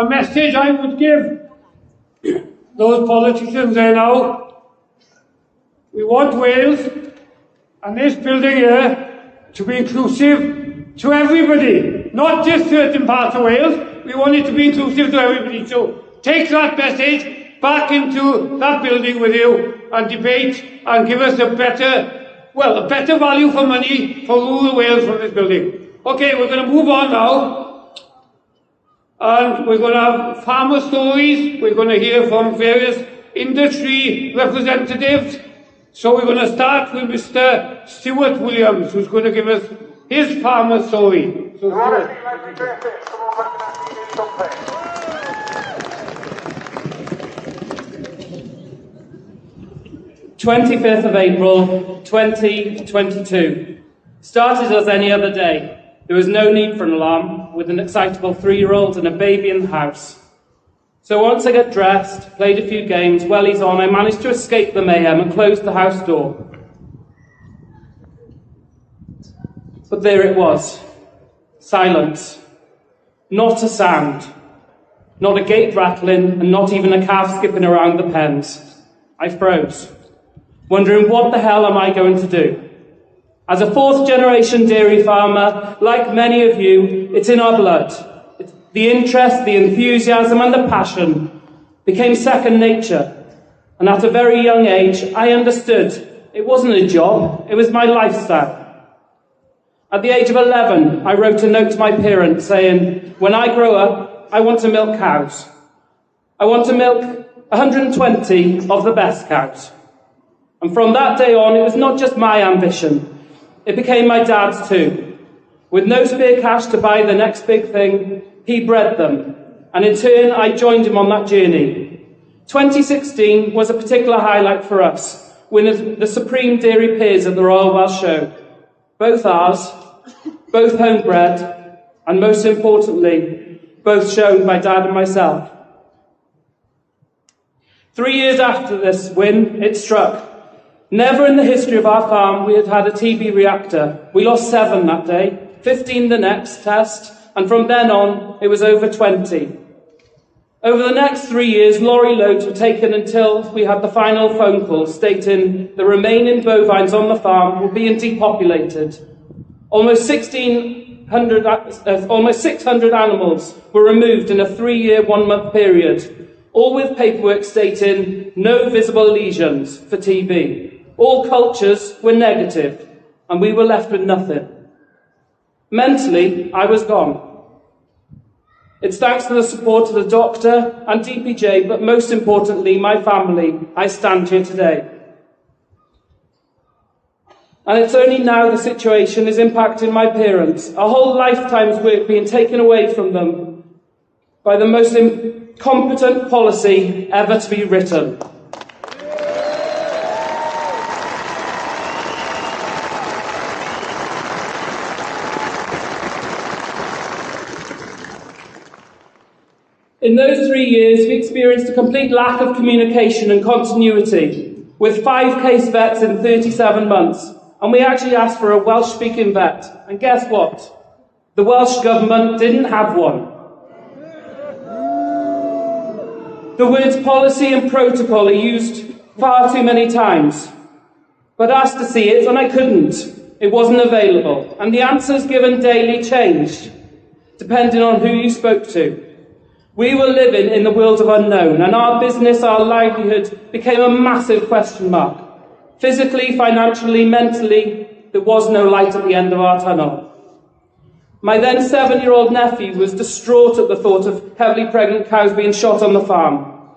a message I would give those politicians there now. We want Wales and this building here to be inclusive to everybody, not just certain parts of Wales. We want it to be inclusive to everybody. So take that message back into that building with you and debate and give us a better value for money for rural Wales from this building. Okay, we're going to move on now. And we're going to have farmer stories. We're going to hear from various industry representatives. So we're going to start with Mr. Stuart Williams, who's going to give us his farmer story. So, 25th of April, 2022. Started as any other day. There was no need for an alarm, with an excitable 3-year-old and a baby in the house. So once I got dressed, played a few games, wellies on, I managed to escape the mayhem and closed the house door. But there it was. Silence. Not a sound. Not a gate rattling, and not even a calf skipping around the pens. I froze, wondering what the hell am I going to do? As a 4th-generation dairy farmer, like many of you, it's in our blood. The interest, the enthusiasm and the passion became second nature. And at a very young age, I understood it wasn't a job, it was my lifestyle. At the age of 11, I wrote a note to my parents saying, when I grow up, I want to milk cows. I want to milk 120 of the best cows. And from that day on, it was not just my ambition. It became my dad's too. With no spare cash to buy the next big thing, he bred them. And in turn, I joined him on that journey. 2016 was a particular highlight for us, winning the Supreme Dairy Peers at the Royal Welsh Show. Both ours, both homebred, and most importantly, both shown by Dad and myself. 3 years after this win, it struck. Never in the history of our farm we had had a TB reactor. We lost 7 that day, 15 the next test, and from then on, it was over 20. Over the next 3 years, lorry loads were taken until we had the final phone call stating the remaining bovines on the farm were being depopulated. Almost 600 animals were removed in a 3-year, 1-month period, all with paperwork stating no visible lesions for TB. All cultures were negative, and we were left with nothing. Mentally, I was gone. It's thanks to the support of the doctor and DPJ, but most importantly, my family, I stand here today. And it's only now the situation is impacting my parents, a whole lifetime's work being taken away from them by the most incompetent policy ever to be written. In those 3 years, we experienced a complete lack of communication and continuity, with 5 case vets in 37 months. And we actually asked for a Welsh-speaking vet. And guess what? The Welsh Government didn't have one. The words policy and protocol are used far too many times. But asked to see it, and I couldn't. It wasn't available. And the answers given daily changed, depending on who you spoke to. We were living in the world of unknown, and our business, our livelihood, became a massive question mark. Physically, financially, mentally, there was no light at the end of our tunnel. My then 7-year-old nephew was distraught at the thought of heavily pregnant cows being shot on the farm.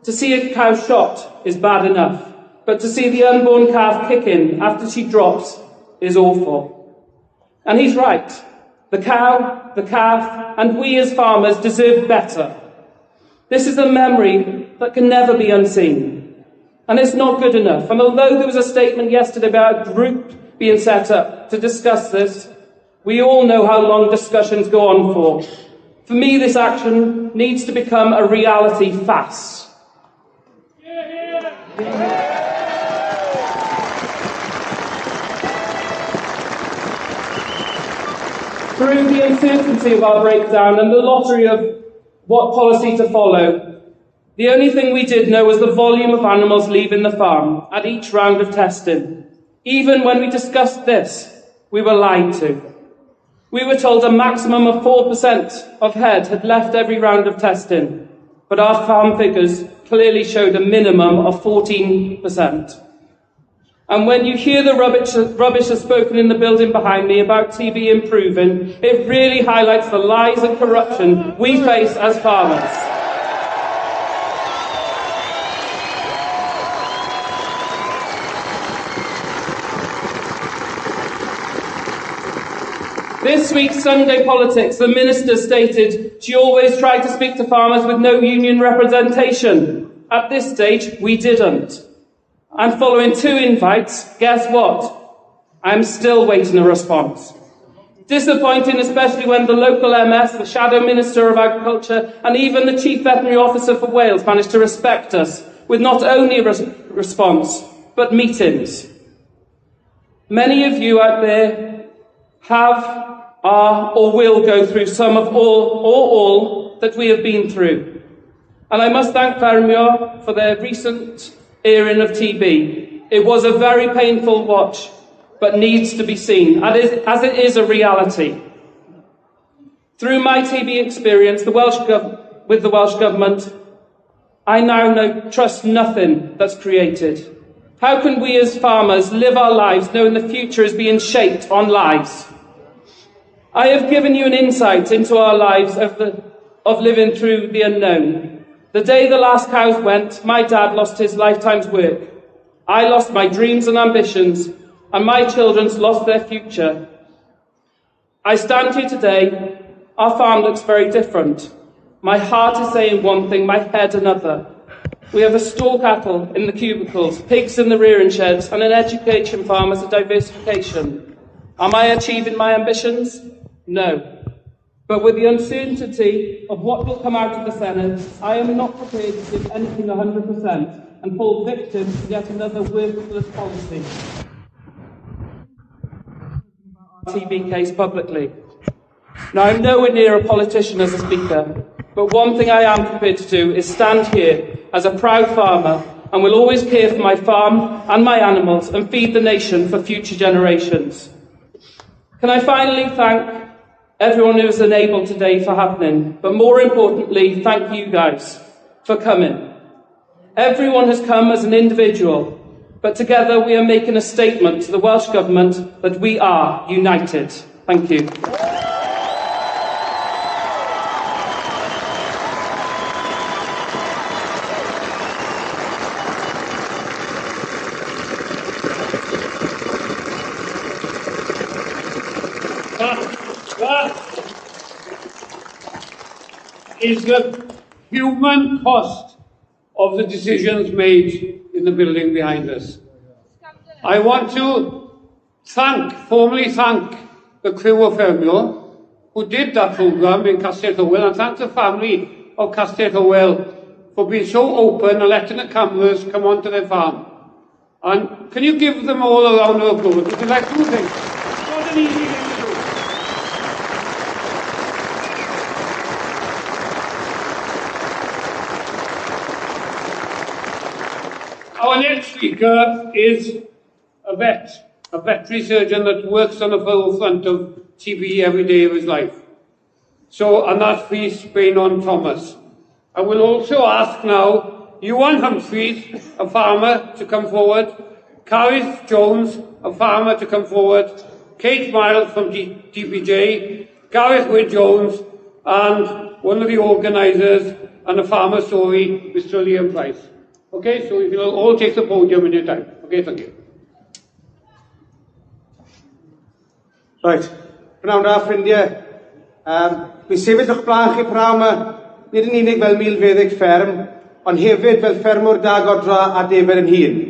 To see a cow shot is bad enough, but to see the unborn calf kicking after she drops is awful. And he's right. The cow, the calf, and we as farmers deserve better. This is a memory that can never be unseen. And it's not good enough. And although there was a statement yesterday about a group being set up to discuss this, we all know how long discussions go on for. For me, this action needs to become a reality fast. Through the uncertainty of our breakdown and the lottery of what policy to follow. The only thing we did know was the volume of animals leaving the farm at each round of testing. Even when we discussed this, we were lied to. We were told a maximum of 4% of head had left every round of testing, but our farm figures clearly showed a minimum of 14%. And when you hear the rubbish that's spoken in the building behind me about TB improving, it really highlights the lies and corruption we face as farmers. This week's Sunday Politics, the minister stated she always tried to speak to farmers with no union representation. At this stage, we didn't. And following 2 invites, guess what? I'm still waiting a response. Disappointing, especially when the local MS, the Shadow Minister of Agriculture, and even the Chief Veterinary Officer for Wales managed to respect us with not only a response, but meetings. Many of you out there have, are, or will go through some of all that we have been through. And I must thank Ffermio for their recent airing of TB. It was a very painful watch, but needs to be seen, as it is a reality. Through my TB experience with the Welsh Government, I now trust nothing that's created. How can we as farmers live our lives knowing the future is being shaped on lies? I have given you an insight into our lives of living through the unknown. The day the last cows went, my dad lost his lifetime's work. I lost my dreams and ambitions, and my children's lost their future. I stand here today. Our farm looks very different. My heart is saying one thing, my head another. We have a stall cattle in the cubicles, pigs in the rearing sheds, and an education farm as a diversification. Am I achieving my ambitions? No. But with the uncertainty of what will come out of the Senate, I am not prepared to give anything 100% and fall victim to yet another worthless policy. TB case publicly. Now, I'm nowhere near a politician as a speaker, but one thing I am prepared to do is stand here as a proud farmer and will always care for my farm and my animals and feed the nation for future generations. Can I finally thank everyone who was enabled today for happening, but more importantly, thank you guys for coming. Everyone has come as an individual, but together we are making a statement to the Welsh Government that we are united. Thank you. That is the human cost of the decisions made in the building behind us. I want to formally thank the crew of Ffermio who did that programme in Castell Hywel, and thank the family of Castell Hywel for being so open and letting the cameras come onto their farm. And can you give them all a round of applause? Because I do think it's not an easy thing to do. Our next speaker is a veterinary surgeon that works on the forefront of TB every day of his life. And that's Rhys Beynon-Thomas. I will also ask now Ewan Humphreys, a farmer, to come forward, Carys Jones, a farmer, to come forward, Kate Miles from TBJ, Gareth Wynne-Jones, and one of the organisers and the farmer story, Mr. Liam Price. Okay, so if you'll all take the podium in your time. Okay, thank you. Right, pnawn da ffrindiau. Dwi'n sefyll o'ch blaen chi prawn yma, nid yn unig fel milfeddyg fferm, ond hefyd fel ffermwr da godra a defer yn hun.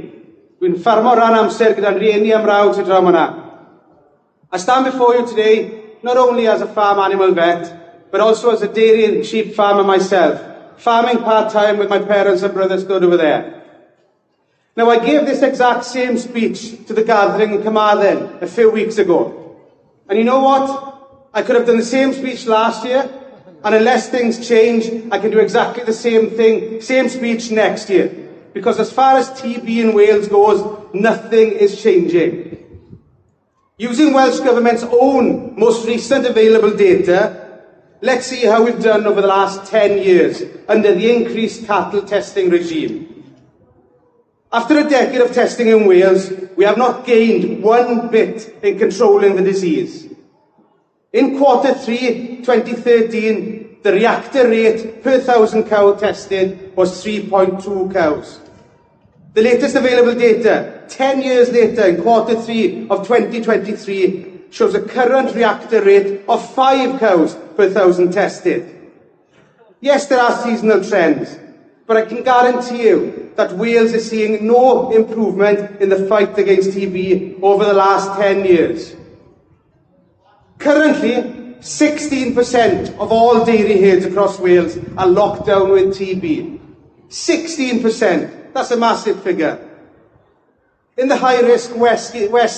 Dwi'n ffarmo ran amser gyda'n rieni am rawd sy'n draw yna. I stand before you today, not only as a farm animal vet, but also as a dairy and sheep farmer myself, farming part-time with my parents and brother stood over there. Now, I gave this exact same speech to the gathering in Carmarthen a few weeks ago. And you know what? I could have done the same speech last year, And unless things change, I can do exactly the same thing, same speech next year. Because as far as TB in Wales goes, nothing is changing. Using Welsh Government's own most recent available data, let's see how we've done over the last 10 years under the increased cattle testing regime. After a decade of testing in Wales, we have not gained one bit in controlling the disease. In Q3 2013, the reactor rate per 1,000 cow tested was 3.2 cows. The latest available data, 10 years later in Q3 of 2023, shows a current reactor rate of 5 cows per 1,000 tested. Yes, there are seasonal trends, but I can guarantee you that Wales is seeing no improvement in the fight against TB over the last 10 years. Currently, 16% of all dairy herds across Wales are locked down with TB. 16%. That's a massive figure. In the high-risk West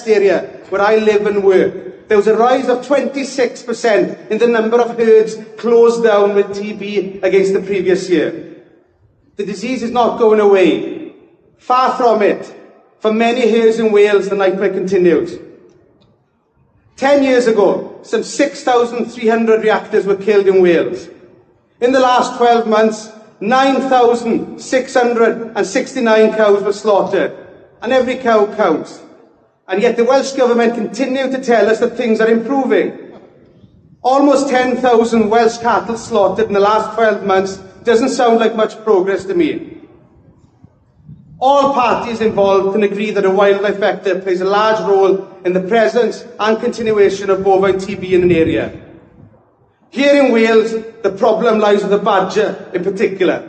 area, where I live and work, there was a rise of 26% in the number of herds closed down with TB against the previous year. The disease is not going away. Far from it. For many herds in Wales, the nightmare continues. 10 years ago, some 6,300 reactors were killed in Wales. In the last 12 months, 9,669 cows were slaughtered, and every cow counts. And yet the Welsh Government continue to tell us that things are improving. Almost 10,000 Welsh cattle slaughtered in the last 12 months doesn't sound like much progress to me. All parties involved can agree that a wildlife vector plays a large role in the presence and continuation of bovine TB in an area. Here in Wales, the problem lies with the badger in particular.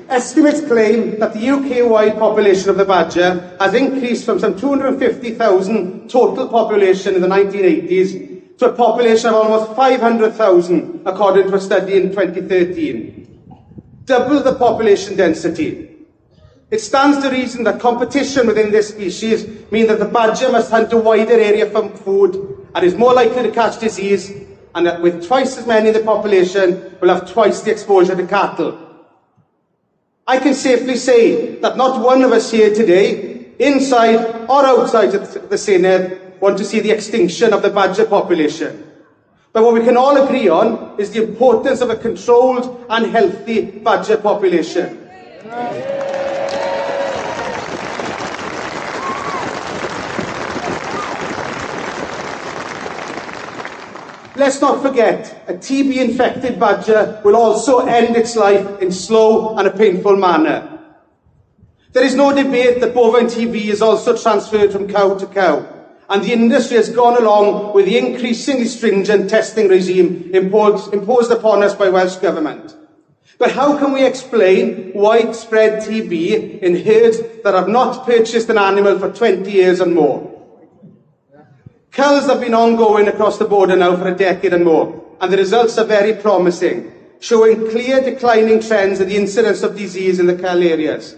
Estimates claim that the UK-wide population of the badger has increased from some 250,000 total population in the 1980s to a population of almost 500,000, according to a study in 2013. Double the population density. It stands to reason that competition within this species means that the badger must hunt a wider area for food and is more likely to catch disease, and that with twice as many in the population will have twice the exposure to cattle. I can safely say that not one of us here today, inside or outside the Senedd, want to see the extinction of the badger population. But what we can all agree on is the importance of a controlled and healthy badger population. Let's not forget, a TB-infected badger will also end its life in slow and a painful manner. There is no debate that bovine TB is also transferred from cow to cow, and the industry has gone along with the increasingly stringent testing regime imposed upon us by Welsh Government. But how can we explain widespread TB in herds that have not purchased an animal for 20 years and more? Culls have been ongoing across the border now for a decade and more, and the results are very promising, showing clear declining trends in the incidence of disease in the cull areas.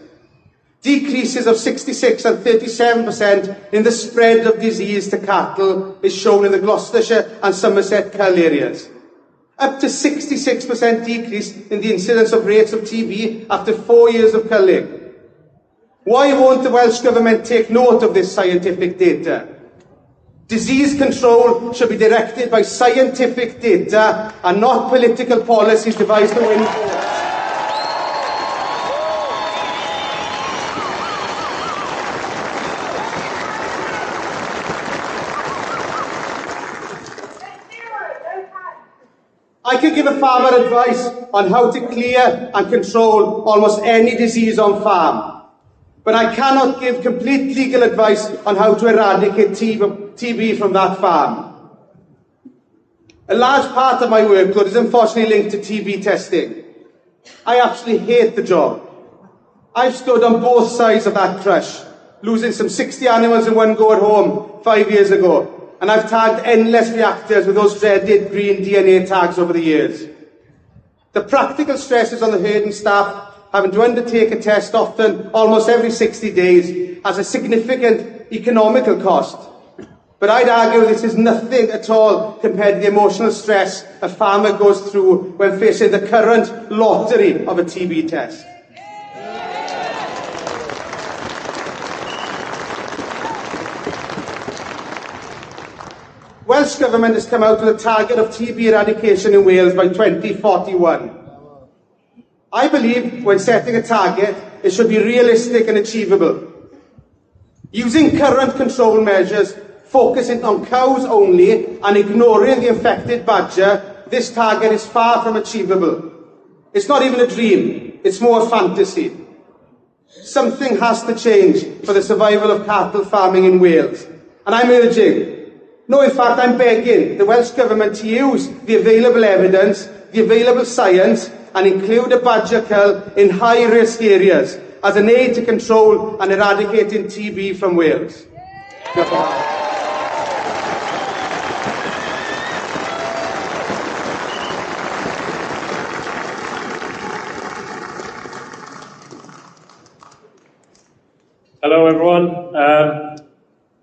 Decreases of 66 and 37% in the spread of disease to cattle is shown in the Gloucestershire and Somerset cull areas. Up to 66% decrease in the incidence of rates of TB after 4 years of culling. Why won't the Welsh Government take note of this scientific data? Disease control should be directed by scientific data and not political policies devised to win votes. I could give a farmer advice on how to clear and control almost any disease on farm, but I cannot give complete legal advice on how to eradicate TB from that farm. A large part of my workload is unfortunately linked to TB testing. I absolutely hate the job. I've stood on both sides of that crush, losing some 60 animals in one go at home 5 years ago, and I've tagged endless reactors with those dreaded green DNA tags over the years. The practical stresses on the herding staff having to undertake a test often almost every 60 days has a significant economical cost. But I'd argue this is nothing at all compared to the emotional stress a farmer goes through when facing the current lottery of a TB test. Welsh Government has come out with a target of TB eradication in Wales by 2041. I believe when setting a target, it should be realistic and achievable. Using current control measures, focusing on cows only and ignoring the infected badger, this target is far from achievable. It's not even a dream, it's more a fantasy. Something has to change for the survival of cattle farming in Wales. And I'm urging, no, in fact, I'm begging the Welsh Government to use the available evidence, the available science, and include a badger cull in high-risk areas as an aid to control and eradicating TB from Wales. Hello everyone.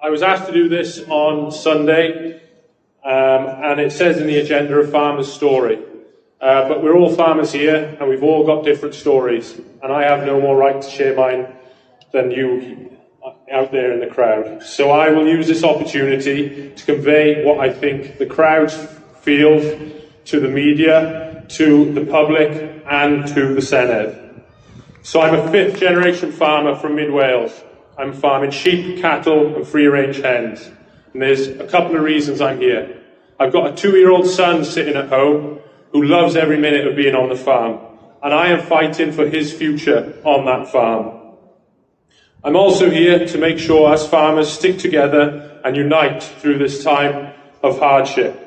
I was asked to do this on Sunday, and it says in the agenda a farmer's story. But we're all farmers here, and we've all got different stories, and I have no more right to share mine than you out there in the crowd. So I will use this opportunity to convey what I think the crowd feels to the media, to the public, and to the Senedd. So I'm a fifth generation farmer from Mid Wales. I'm farming sheep, cattle, and free-range hens. And there's a couple of reasons I'm here. I've got a 2-year-old son sitting at home who loves every minute of being on the farm, and I am fighting for his future on that farm. I'm also here to make sure us farmers stick together and unite through this time of hardship.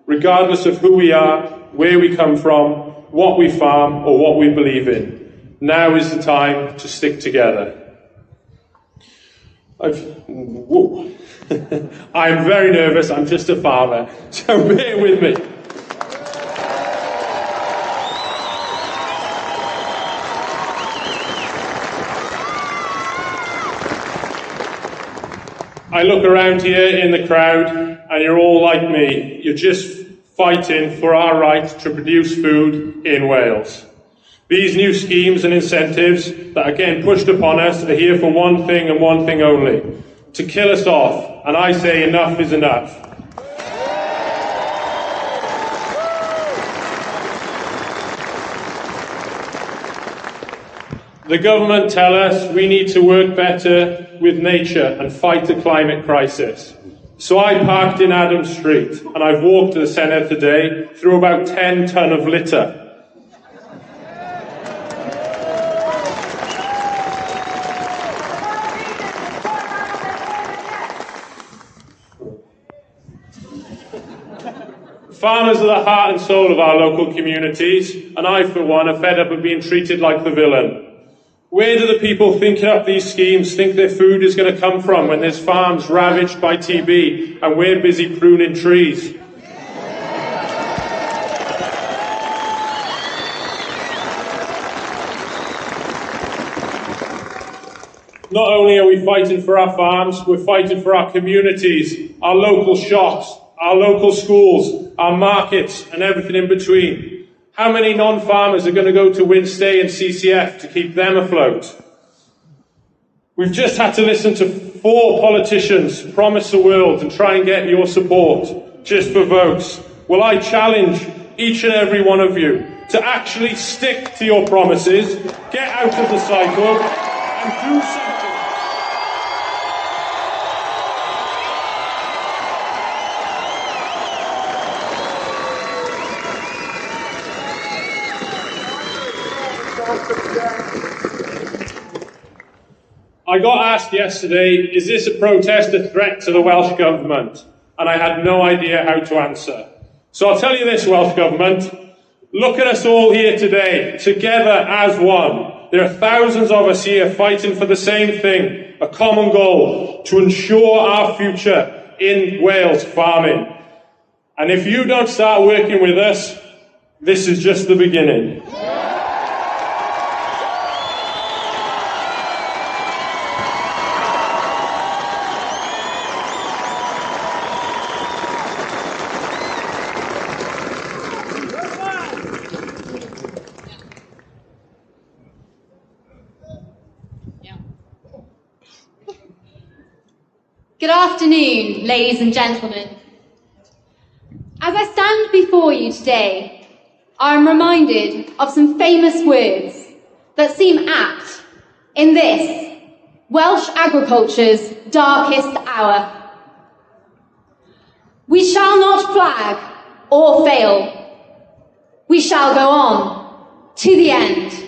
Regardless of who we are, where we come from, what we farm, or what we believe in, now is the time to stick together. I'm very nervous, I'm just a farmer, so bear with me. I look around here in the crowd and you're all like me. You're just fighting for our right to produce food in Wales. These new schemes and incentives that are getting pushed upon us are here for one thing and one thing only, to kill us off. And I say enough is enough. The government tell us we need to work better with nature and fight the climate crisis. So I parked in Adam Street and I've walked to the Senedd today through about 10 tonne of litter. Farmers are the heart and soul of our local communities, and I, for one, are fed up of being treated like the villain. Where do the people thinking up these schemes think their food is going to come from when there's farms ravaged by TB and we're busy pruning trees? Not only are we fighting for our farms, we're fighting for our communities, our local shops, our local schools, our markets, and everything in between. How many non-farmers are going to go to Winstay and CCF to keep them afloat? We've just had to listen to 4 politicians promise the world and try and get your support just for votes. Well, I challenge each and every one of you to actually stick to your promises, get out of the cycle, and do something. I got asked yesterday, is this a protest a threat to the Welsh Government? And I had no idea how to answer. So I'll tell you this, Welsh Government, look at us all here today, together as one. There are thousands of us here fighting for the same thing, a common goal, to ensure our future in Wales farming. And if you don't start working with us, this is just the beginning. Good afternoon, ladies and gentlemen. As I stand before you today, I am reminded of some famous words that seem apt in this, Welsh agriculture's darkest hour. We shall not flag or fail. We shall go on to the end.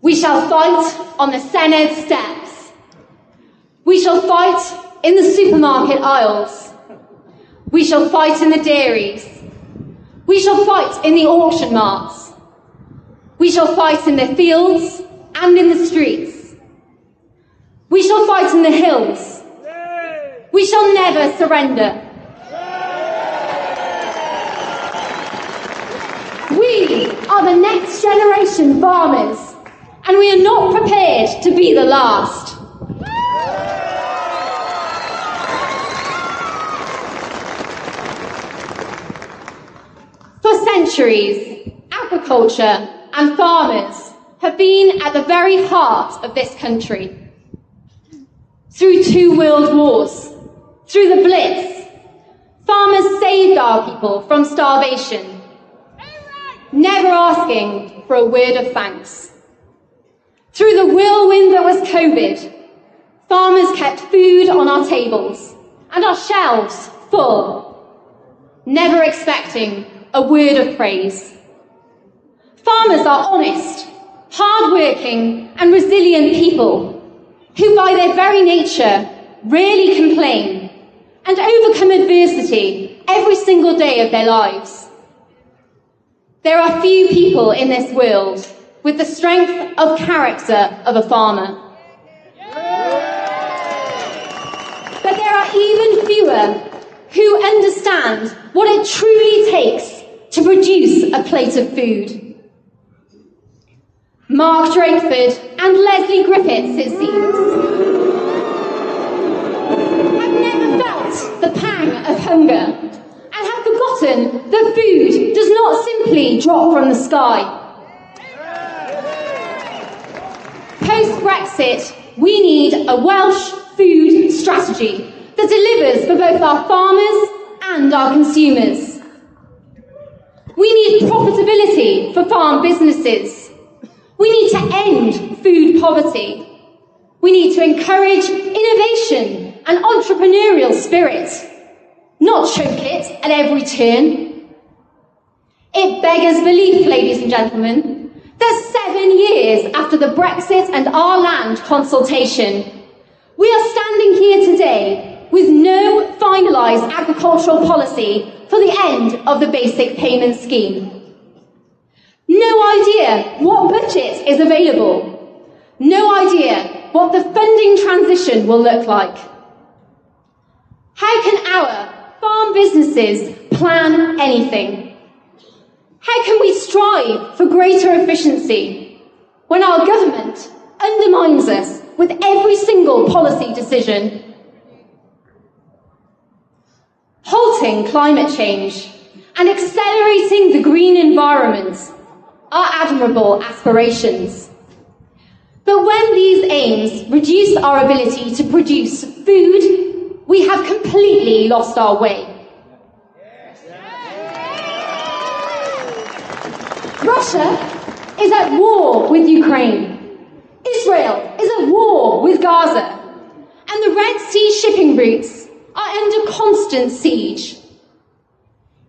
We shall fight on the Senedd steps. We shall fight in the supermarket aisles. We shall fight in the dairies. We shall fight in the auction marts. We shall fight in the fields and in the streets. We shall fight in the hills. We shall never surrender. We are the next generation farmers, and we are not prepared to be the last. For centuries, agriculture and farmers have been at the very heart of this country. Through 2 world wars, through the Blitz, farmers saved our people from starvation, never asking for a word of thanks. Through the whirlwind that was COVID, farmers kept food on our tables and our shelves full, never expecting a word of praise. Farmers are honest, hard-working and resilient people who by their very nature rarely complain and overcome adversity every single day of their lives. There are few people in this world with the strength of character of a farmer. But there are even fewer who understand what it truly takes to produce a plate of food. Mark Drakeford and Leslie Griffiths, it seems, have never felt the pang of hunger and have forgotten that food does not simply drop from the sky. Post-Brexit, we need a Welsh food strategy that delivers for both our farmers and our consumers. We need profitability for farm businesses. We need to end food poverty. We need to encourage innovation and entrepreneurial spirit, not choke it at every turn. It beggars belief, ladies and gentlemen, that 7 years after the Brexit and Our Land consultation, we are standing here today with no finalised agricultural policy for the end of the basic payment scheme. No idea what budget is available. No idea what the funding transition will look like. How can our farm businesses plan anything? How can we strive for greater efficiency when our government undermines us with every single policy decision? Halting climate change and accelerating the green environment are admirable aspirations. But when these aims reduce our ability to produce food, we have completely lost our way. Russia is at war with Ukraine. Israel is at war with Gaza. And the Red Sea shipping routes are under constant siege.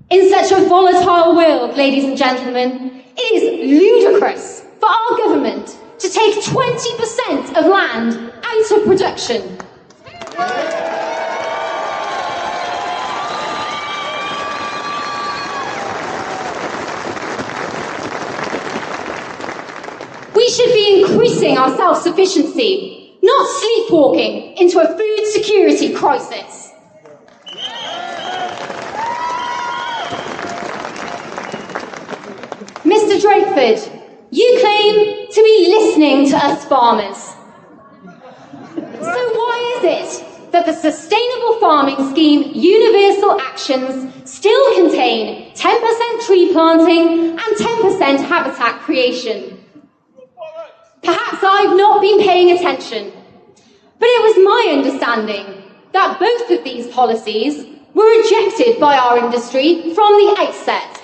In such a volatile world, ladies and gentlemen, it is ludicrous for our government to take 20% of land out of production. We should be increasing our self-sufficiency, not sleepwalking into a food security crisis. Mr. Drakeford, you claim to be listening to us farmers. So why is it that the Sustainable Farming Scheme universal actions still contain 10% tree planting and 10% habitat creation? Perhaps I've not been paying attention, but it was my understanding that both of these policies were rejected by our industry from the outset.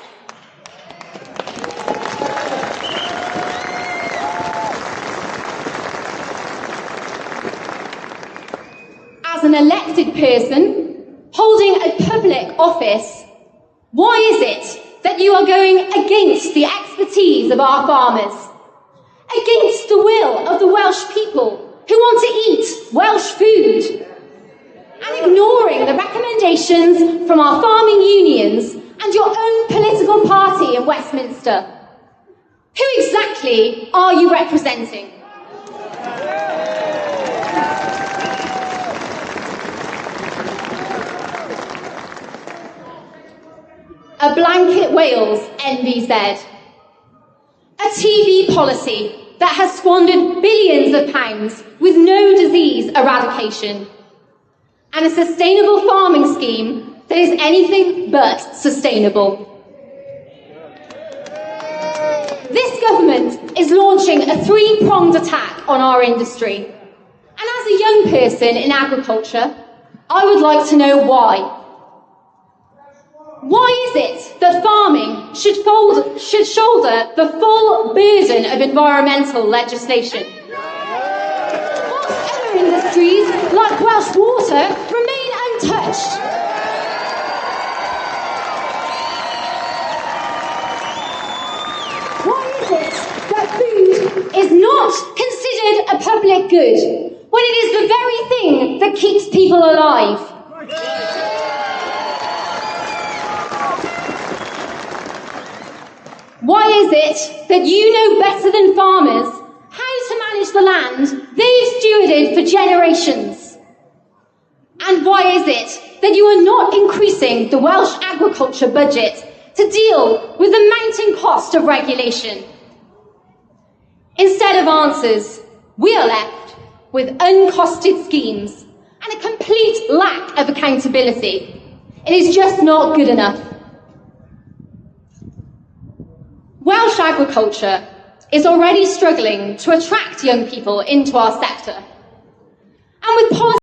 As an elected person holding a public office, why is it that you are going against the expertise of our farmers, against the will of the Welsh people who want to eat Welsh food, and ignoring the recommendations from our farming unions and your own political party in Westminster? Who exactly are you representing? A blanket Wales NVZ, a TV policy that has squandered billions of pounds with no disease eradication, and a sustainable farming scheme that is anything but sustainable. This government is launching a three-pronged attack on our industry, and as a young person in agriculture, I would like to know why. Why is it that farming should shoulder the full burden of environmental legislation, whilst other industries like Welsh Water remain untouched? Why is it that food is not considered a public good when it is the very thing that keeps people alive? Why is it that you know better than farmers how to manage the land they've stewarded for generations? And why is it that you are not increasing the Welsh agriculture budget to deal with the mounting cost of regulation? Instead of answers, we are left with uncosted schemes and a complete lack of accountability. It is just not good enough. Welsh agriculture is already struggling to attract young people into our sector. And with policy